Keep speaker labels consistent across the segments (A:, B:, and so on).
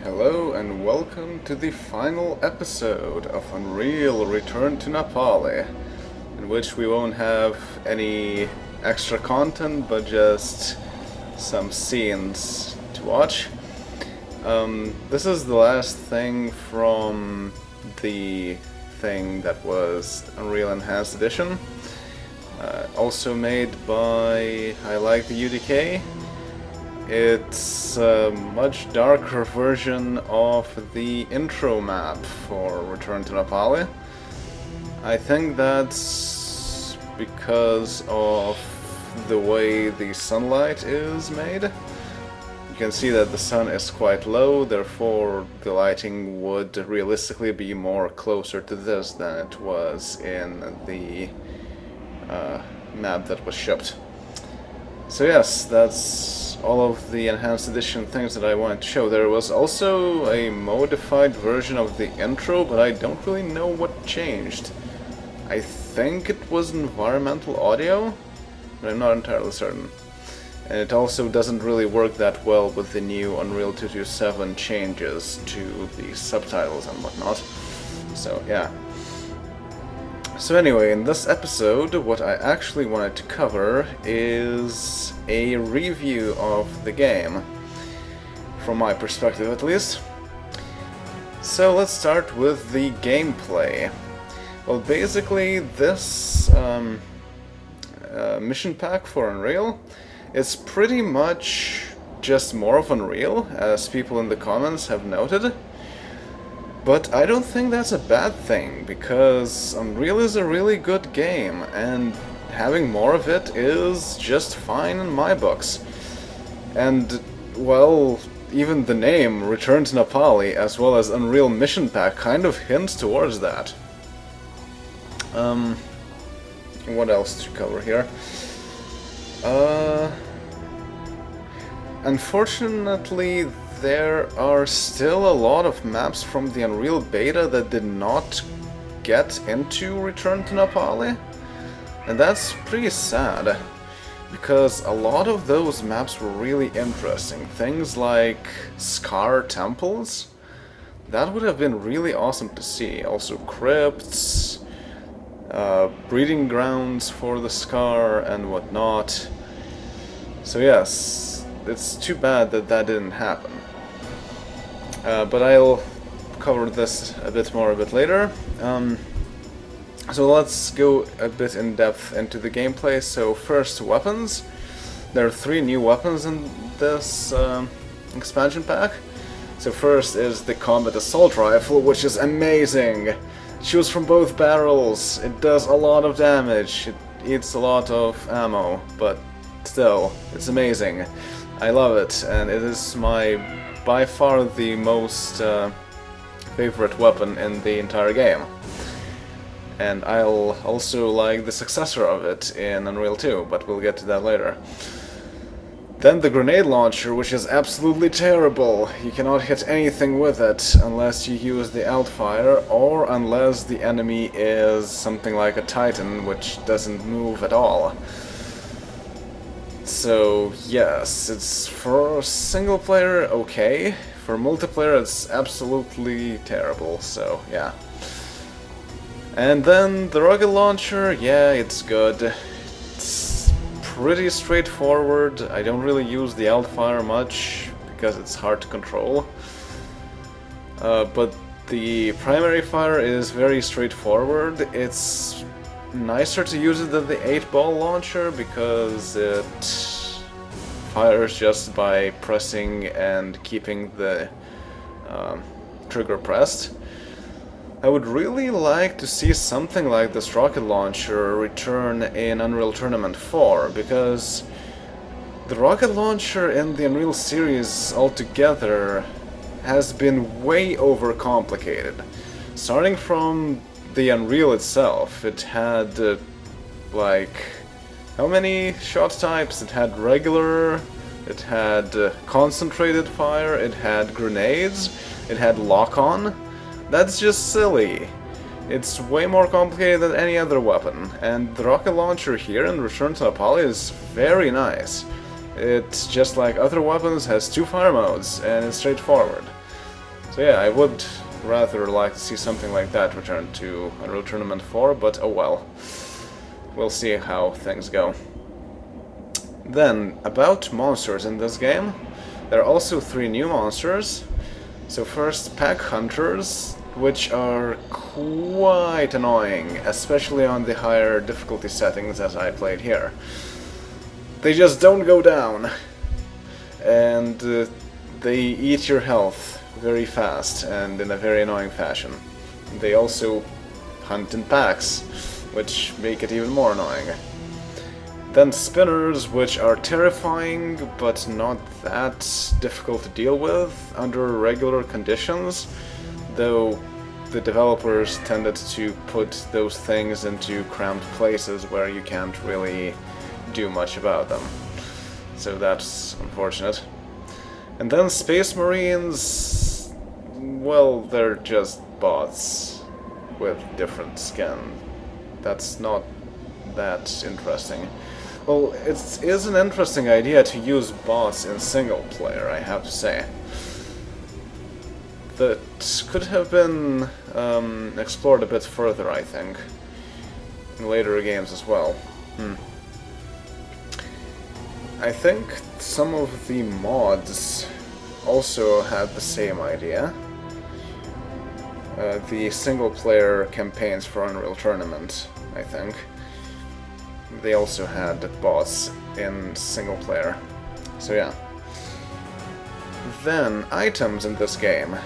A: Hello and welcome to the final episode of Unreal Return to Napali, in which we won't have any extra content but just some scenes to watch. This is the last thing from the thing that was Unreal Enhanced Edition, also made by I Like the UDK. It's a much darker version of the intro map for Return to Napali. I think that's because of the way the sunlight is made. You can see that the sun is quite low, therefore the lighting would realistically be more closer to this than it was in the map that was shipped. So yes, that's all of the enhanced edition things that I wanted to show. There was also a modified version of the intro, but I don't really know what changed. I think it was environmental audio, but I'm not entirely certain. And it also doesn't really work that well with the new Unreal 227 changes to the subtitles and whatnot. So yeah. So anyway, in this episode, what I actually wanted to cover is a review of the game, from my perspective at least. So let's start with the gameplay. Well, basically this mission pack for Unreal is pretty much just more of Unreal, as people in the comments have noted. But I don't think that's a bad thing, because Unreal is a really good game, and having more of it is just fine in my books. And, well, even the name, Return to Napali, as well as Unreal Mission Pack, kind of hints towards that. What else to cover here? Unfortunately, there are still a lot of maps from the Unreal Beta that did not get into Return to Napali, and that's pretty sad, because a lot of those maps were really interesting. Things like Scar Temples, that would have been really awesome to see. Also crypts, breeding grounds for the Scar and whatnot. So yes, it's too bad that that didn't happen. But I'll cover this a bit later. So let's go a bit in depth into the gameplay. So first, weapons. There are 3 new weapons in this expansion pack. So first is the Combat Assault Rifle, which is amazing. It shoots from both barrels, it does a lot of damage, it eats a lot of ammo, but still, it's amazing. I love it, and it is by far the most favorite weapon in the entire game. And I'll also like the successor of it in Unreal 2, but we'll get to that later. Then the grenade launcher, which is absolutely terrible. You cannot hit anything with it unless you use the alt fire, or unless the enemy is something like a Titan, which doesn't move at all. So yes, it's for single player okay, for multiplayer it's absolutely terrible, so yeah. And then the rocket launcher, yeah, it's good. It's pretty straightforward. I don't really use the alt fire much because it's hard to control. But the primary fire is very straightforward. It's nicer to use it than the 8-ball launcher because it fires just by pressing and keeping the trigger pressed. I would really like to see something like this rocket launcher return in Unreal Tournament 4, because the rocket launcher in the Unreal series altogether has been way overcomplicated. Starting from the Unreal itself, it had like how many shot types? It had regular, it had concentrated fire, it had grenades, it had lock-on. That's just silly. It's way more complicated than any other weapon, and the rocket launcher here in Return to Napali is very nice. It, just like other weapons, has 2 fire modes, and it's straightforward. So yeah, I would rather like to see something like that return to Unreal Tournament 4, but oh well. We'll see how things go. Then, about monsters in this game, there are also 3 new monsters. So first, Pack Hunters, which are quite annoying, especially on the higher difficulty settings as I played here. They just don't go down, and they eat your health very fast and in a very annoying fashion. They also hunt in packs, which make it even more annoying. Then Spinners, which are terrifying, but not that difficult to deal with under regular conditions, though the developers tended to put those things into cramped places where you can't really do much about them. So that's unfortunate. And then Space Marines, well, they're just bots with different skin. That's not that interesting. Well, it is an interesting idea to use bots in single player, I have to say. That could have been explored a bit further, I think, in later games as well. I think some of the mods also had the same idea. The single player campaigns for Unreal Tournament, I think. They also had bots in single player. So yeah. Then, items in this game.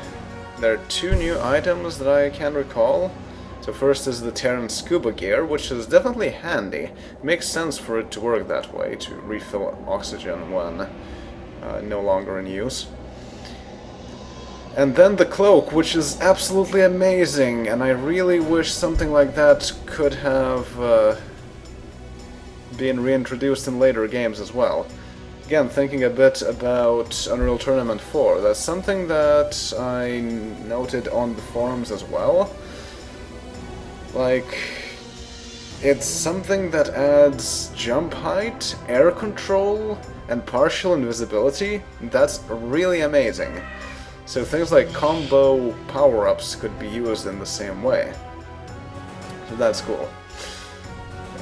A: There are 2 new items that I can recall. So first is the Terran Scuba Gear, which is definitely handy. It makes sense for it to work that way, to refill oxygen when no longer in use. And then the Cloak, which is absolutely amazing, and I really wish something like that could have been reintroduced in later games as well. Again, thinking a bit about Unreal Tournament 4, that's something that I noted on the forums as well. Like, it's something that adds jump height, air control, and partial invisibility. That's really amazing. So things like combo power-ups could be used in the same way. So that's cool.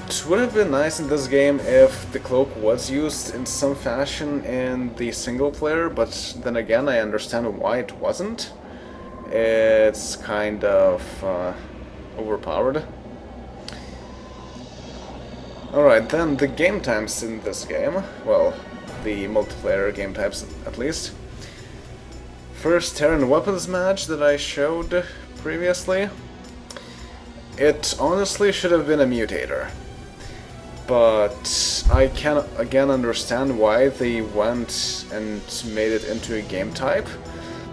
A: It would have been nice in this game if the cloak was used in some fashion in the single player, but then again I understand why it wasn't. It's kind of overpowered. Alright, then the game types in this game, well, the multiplayer game types at least. First, Terran Weapons match that I showed previously. It honestly should have been a mutator. But I can again understand why they went and made it into a game type.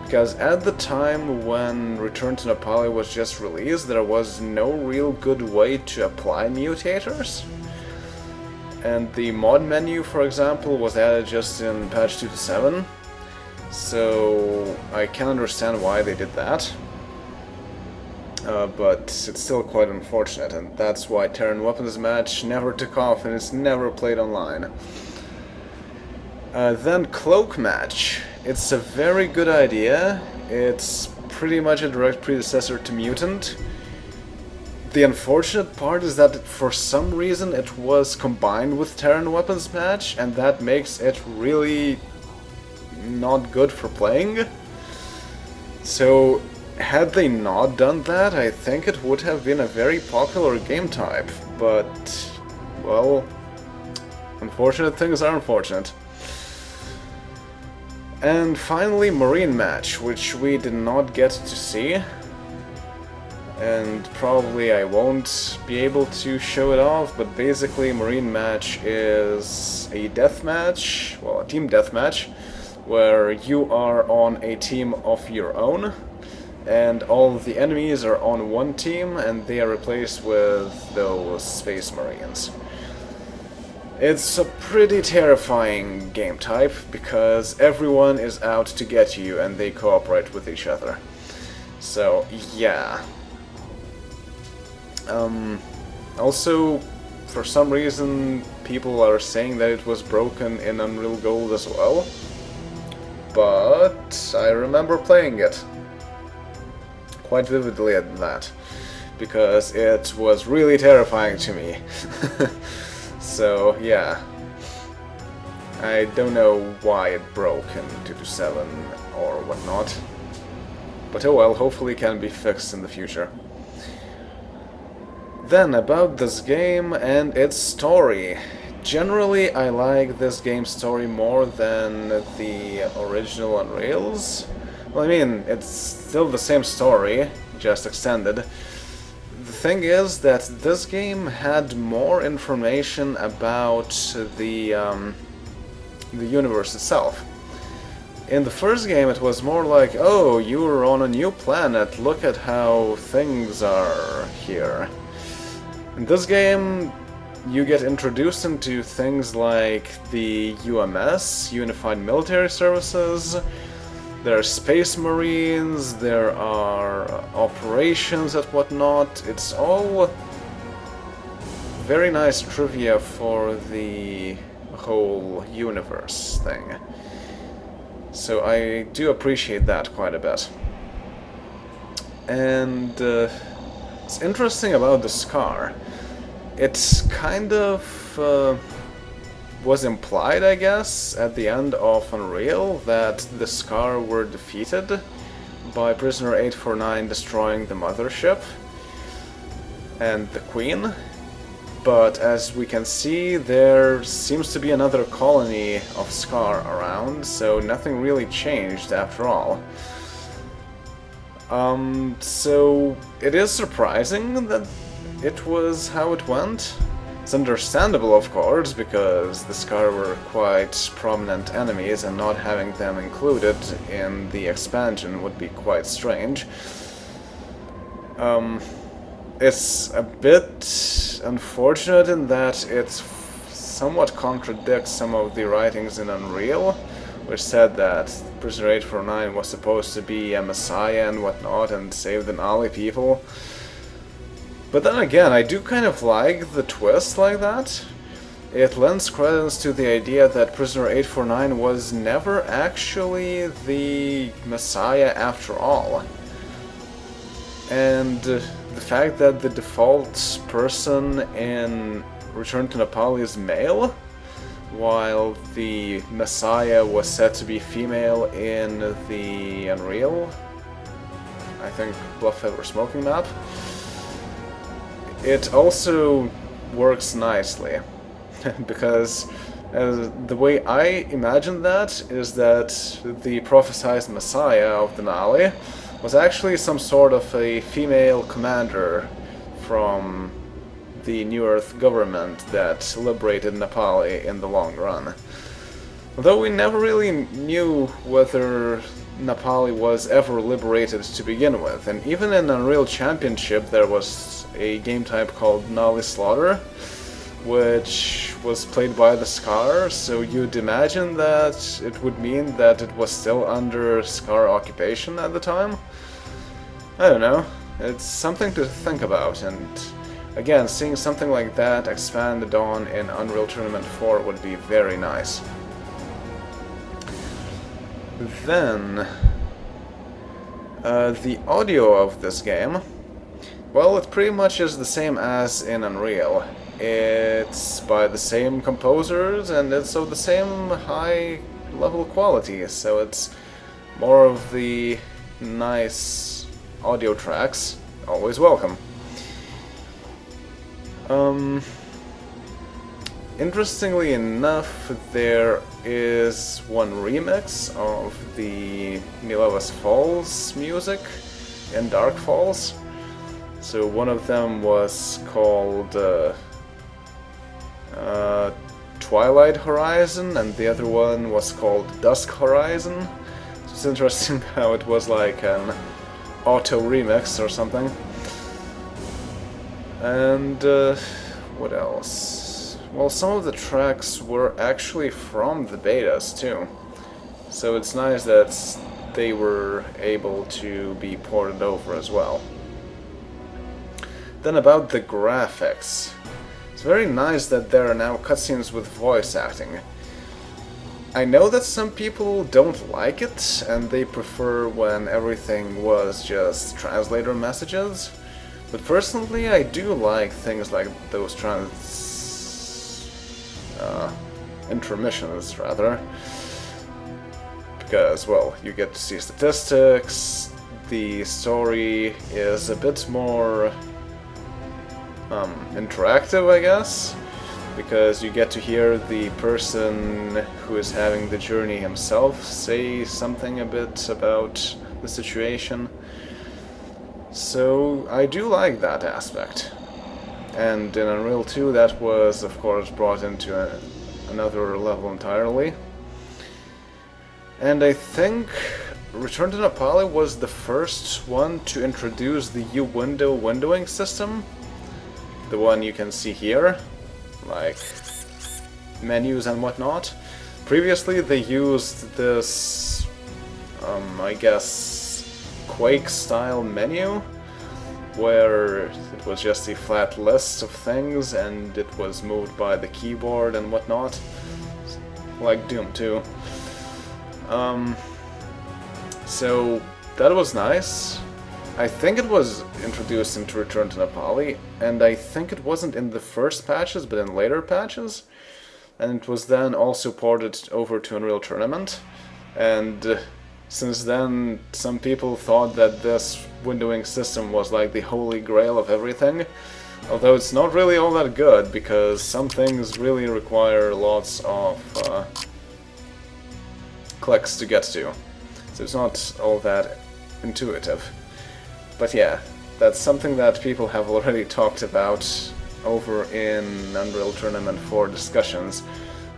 A: Because at the time when Return to Nepali was just released, there was no real good way to apply mutators. And the mod menu, for example, was added just in patch 2.7. So I can understand why they did that. But it's still quite unfortunate, and that's why Terran Weapons match never took off and it's never played online. Then Cloak match. It's a very good idea. It's pretty much a direct predecessor to Mutant. The unfortunate part is that for some reason it was combined with Terran Weapons match, and that makes it really not good for playing. So had they not done that, I think it would have been a very popular game type, but, well, unfortunate things are unfortunate. And finally, Marine match, which we did not get to see, and probably I won't be able to show it off, but basically Marine match is a deathmatch, well, a team deathmatch, where you are on a team of your own, and all the enemies are on one team, and they are replaced with those Space Marines. It's a pretty terrifying game type, because everyone is out to get you, and they cooperate with each other. So, yeah. Also, for some reason, people are saying that it was broken in Unreal Gold as well. But I remember playing it. quite vividly at that, because it was really terrifying to me. So yeah, I don't know why it broke in 2.7 or whatnot, but oh well, hopefully it can be fixed in the future. Then about this game and its story. Generally, I like this game's story more than the original Unreal's. Well, I mean, it's still the same story, just extended. The thing is that this game had more information about the universe itself. In the first game it was more like, oh, you're on a new planet, look at how things are here. In this game you get introduced into things like the UMS, Unified Military Services, there are Space Marines, there are operations and whatnot. It's all very nice trivia for the whole universe thing. So I do appreciate that quite a bit. And it's interesting about the Scar. It's kind of was implied, I guess, at the end of Unreal that the Scar were defeated by Prisoner 849 destroying the mothership and the Queen. But as we can see, there seems to be another colony of Scar around, so nothing really changed after all. So it is surprising that it was how it went. It's understandable, of course, because the Scar were quite prominent enemies, and not having them included in the expansion would be quite strange. It's a bit unfortunate in that it somewhat contradicts some of the writings in Unreal, which said that Prisoner 849 was supposed to be a messiah and whatnot and save the Nali people. But then again, I do kind of like the twist like that. It lends credence to the idea that Prisoner 849 was never actually the messiah after all. And the fact that the default person in Return to Nepal is male, while the messiah was said to be female in the Unreal, I think, Bluff Feather Smoking map. It also works nicely, because the way I imagine that is that the prophesized messiah of the Nali was actually some sort of a female commander from the New Earth government that liberated Nepali in the long run. Although we never really knew whether Nepali was ever liberated to begin with, and even in Unreal Championship there was a game type called Nali Slaughter, which was played by the Scar, so you'd imagine that it would mean that it was still under Scar occupation at the time. I don't know, it's something to think about, and again, seeing something like that expanded on in Unreal Tournament 4 would be very nice. Then, the audio of this game, well, it pretty much is the same as in Unreal. It's by the same composers and it's of the same high level quality, so it's more of the nice audio tracks, always welcome. Interestingly enough, there is one remix of the Milevis Falls music in Dark Falls. So one of them was called Twilight Horizon, and the other one was called Dusk Horizon. So it's interesting how it was like an auto remix or something. And what else? Well, some of the tracks were actually from the betas too, so it's nice that they were able to be ported over as well. Then about the graphics. It's very nice that there are now cutscenes with voice acting. I know that some people don't like it, and they prefer when everything was just translator messages. But personally, I do like things like those intermissions, rather. Because, well, you get to see statistics, the story is a bit more interactive, I guess, because you get to hear the person who is having the journey himself say something a bit about the situation. So I do like that aspect. And in Unreal 2 that was of course brought into another level entirely. And I think Return to Nepali was the first one to introduce the U-window windowing system. The one you can see here, like menus and whatnot. Previously they used this, I guess, Quake-style menu, where it was just a flat list of things and it was moved by the keyboard and whatnot, like Doom 2. So that was nice. I think it was introduced into Return to Nepali, and I think it wasn't in the first patches, but in later patches. And it was then also ported over to Unreal Tournament. And since then, some people thought that this windowing system was like the holy grail of everything. Although it's not really all that good, because some things really require lots of clicks to get to. So it's not all that intuitive. But yeah, that's something that people have already talked about over in Unreal Tournament 4 discussions.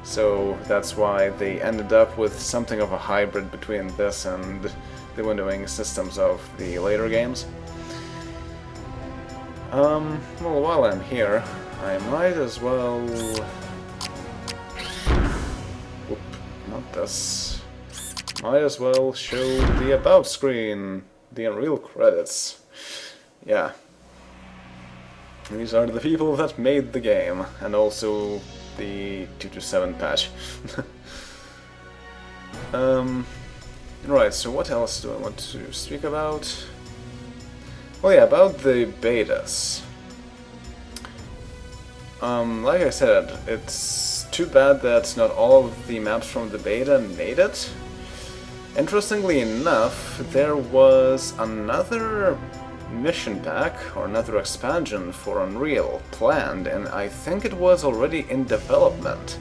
A: So that's why they ended up with something of a hybrid between this and the windowing systems of the later games. Well, while I'm here, I might as well... Oop, not this. Might as well show the About screen, the Unreal credits. Yeah. These are the people that made the game, and also the 2.7 patch. Right, so what else do I want to speak about? Well, yeah, about the betas. Like I said, it's too bad that not all of the maps from the beta made it. Interestingly enough, there was another mission pack, or another expansion for Unreal planned, and I think it was already in development.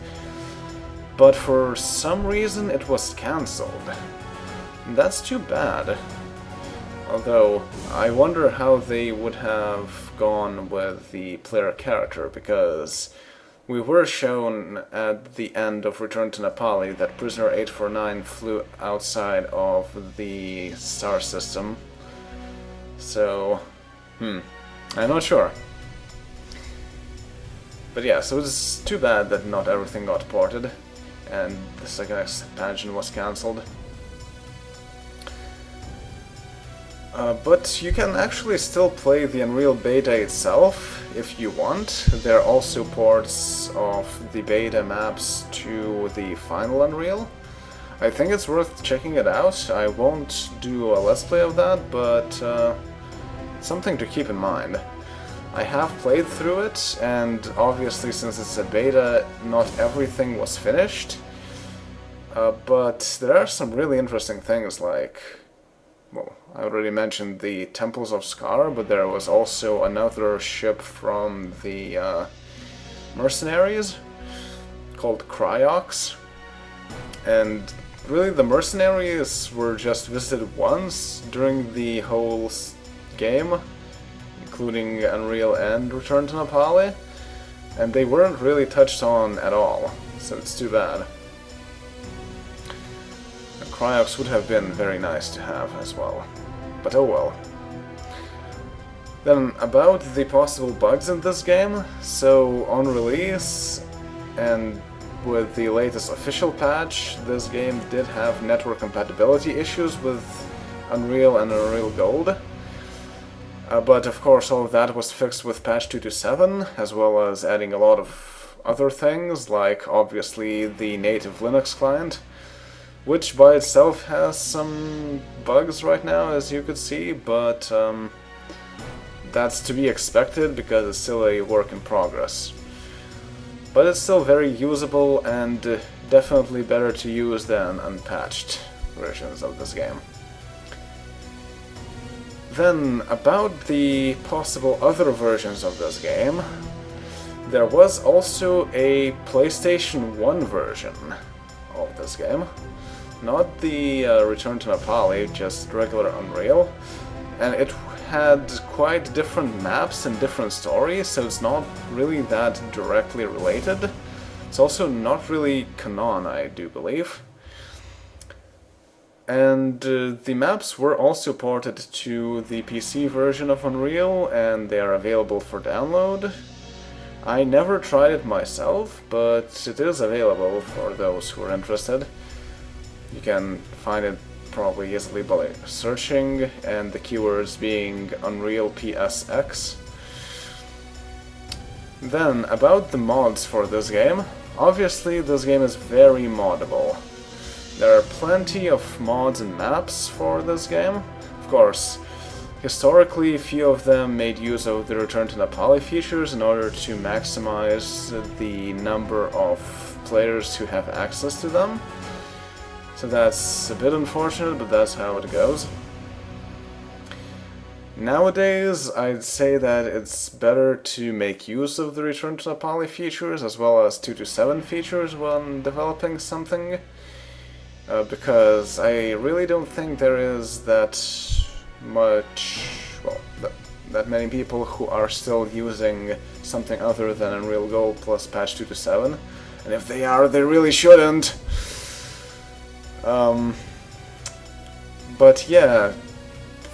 A: But for some reason it was cancelled. That's too bad. Although, I wonder how they would have gone with the player character, because we were shown at the end of Return to Nepali that Prisoner 849 flew outside of the star system. So, I'm not sure. But yeah, so it's too bad that not everything got ported, and the second expansion was cancelled. But you can actually still play the Unreal beta itself if you want. There are also ports of the beta maps to the final Unreal. I think it's worth checking it out. I won't do a let's play of that, but something to keep in mind. I have played through it, and obviously since it's a beta, not everything was finished. But there are some really interesting things like... Well, I already mentioned the Temples of Scar, but there was also another ship from the mercenaries called Cryox. And really the mercenaries were just visited once during the whole game, including Unreal and Return to Nepali, and they weren't really touched on at all, so it's too bad. Cryox would have been very nice to have as well, but oh well. Then about the possible bugs in this game, so on release and with the latest official patch, this game did have network compatibility issues with Unreal and Unreal Gold. But of course all of that was fixed with patch 2.7, as well as adding a lot of other things, like obviously the native Linux client. which by itself has some bugs right now, as you could see, but that's to be expected because it's still a work in progress. But it's still very usable and definitely better to use than unpatched versions of this game. Then, about the possible other versions of this game, there was also a PlayStation 1 version of this game. Not the Return to Nepali, just regular Unreal. And it had quite different maps and different stories, so it's not really that directly related. It's also not really canon, I do believe. And the maps were also ported to the PC version of Unreal, and they are available for download. I never tried it myself, but it is available for those who are interested. You can find it probably easily by searching, and the keywords being Unreal PSX. Then, about the mods for this game. Obviously, this game is very moddable. There are plenty of mods and maps for this game. Of course, historically, few of them made use of the Return to Nepali features in order to maximize the number of players who have access to them. So that's a bit unfortunate, but that's how it goes. Nowadays, I'd say that it's better to make use of the Return to Nepali features as well as 2.7 features when developing something. Because I really don't think there is that much, well, that many people who are still using something other than Unreal Go plus patch 2.7. And if they are, they really shouldn't. But yeah,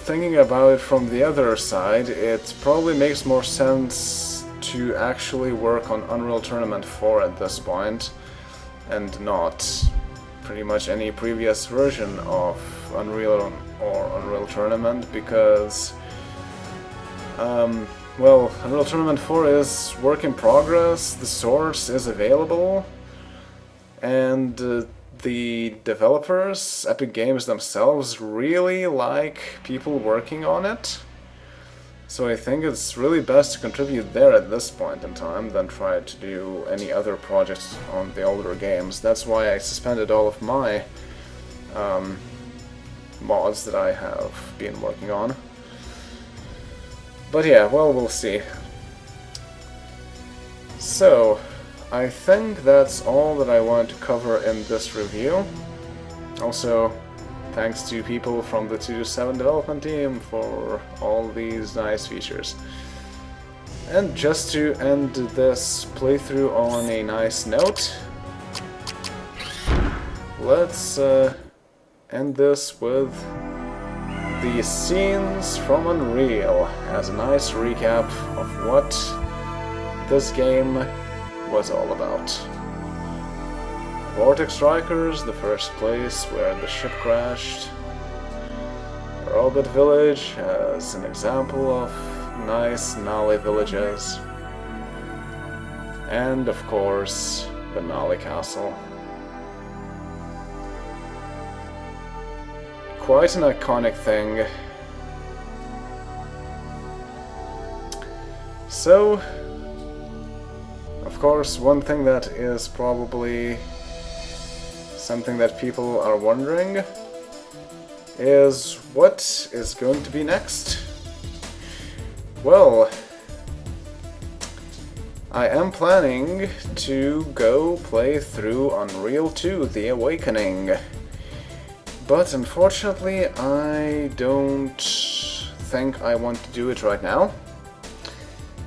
A: thinking about it from the other side, it probably makes more sense to actually work on Unreal Tournament 4 at this point, and not pretty much any previous version of Unreal or Unreal Tournament, because well, Unreal Tournament 4 is work in progress, the source is available, and the developers, Epic Games themselves, really like people working on it. So I think it's really best to contribute there at this point in time than try to do any other projects on the older games. That's why I suspended all of my mods that I have been working on. But yeah, well, we'll see. So, I think that's all that I wanted to cover in this review. Also, thanks to people from the 2.7 development team for all these nice features. And just to end this playthrough on a nice note, let's end this with the scenes from Unreal as a nice recap of what this game was all about. Vortex Strikers, the first place where the ship crashed. Robot Village as an example of nice Nali villages. And of course, the Nali Castle. Quite an iconic thing. So, of course, one thing that is probably something that people are wondering is what is going to be next? Well, I am planning to go play through Unreal 2: The Awakening, but unfortunately I don't think I want to do it right now,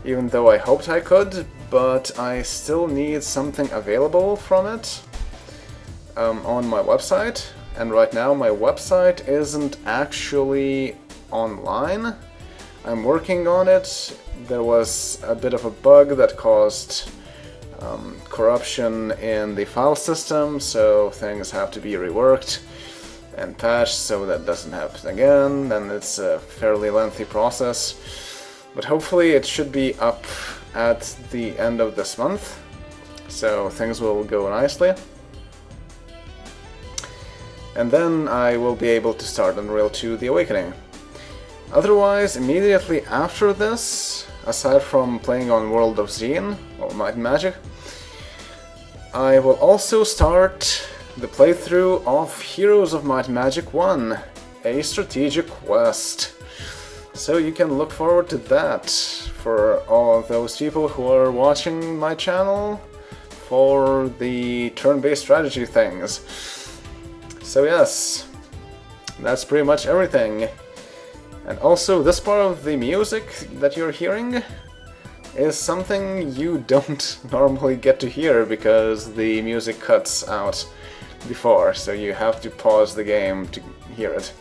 A: even though I hoped I could, but I still need something available from it on my website, and right now my website isn't actually online. I'm working on it. There was a bit of a bug that caused corruption in the file system, so things have to be reworked and patched so that doesn't happen again, and it's a fairly lengthy process. But hopefully it should be up at the end of this month, so things will go nicely. and then I will be able to start Unreal 2 The Awakening. Otherwise, immediately after this, aside from playing on World of Xeen, or Might and Magic, I will also start the playthrough of Heroes of Might and Magic 1, a strategic quest. So you can look forward to that for all those people who are watching my channel for the turn-based strategy things. So yes, that's pretty much everything. And also, this part of the music that you're hearing is something you don't normally get to hear because the music cuts out before, so you have to pause the game to hear it.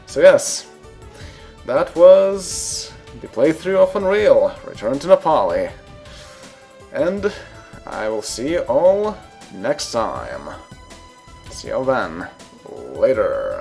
A: So yes, that was the playthrough of Unreal, Return to Nepali. And I will see you all next time. See you all then. Later.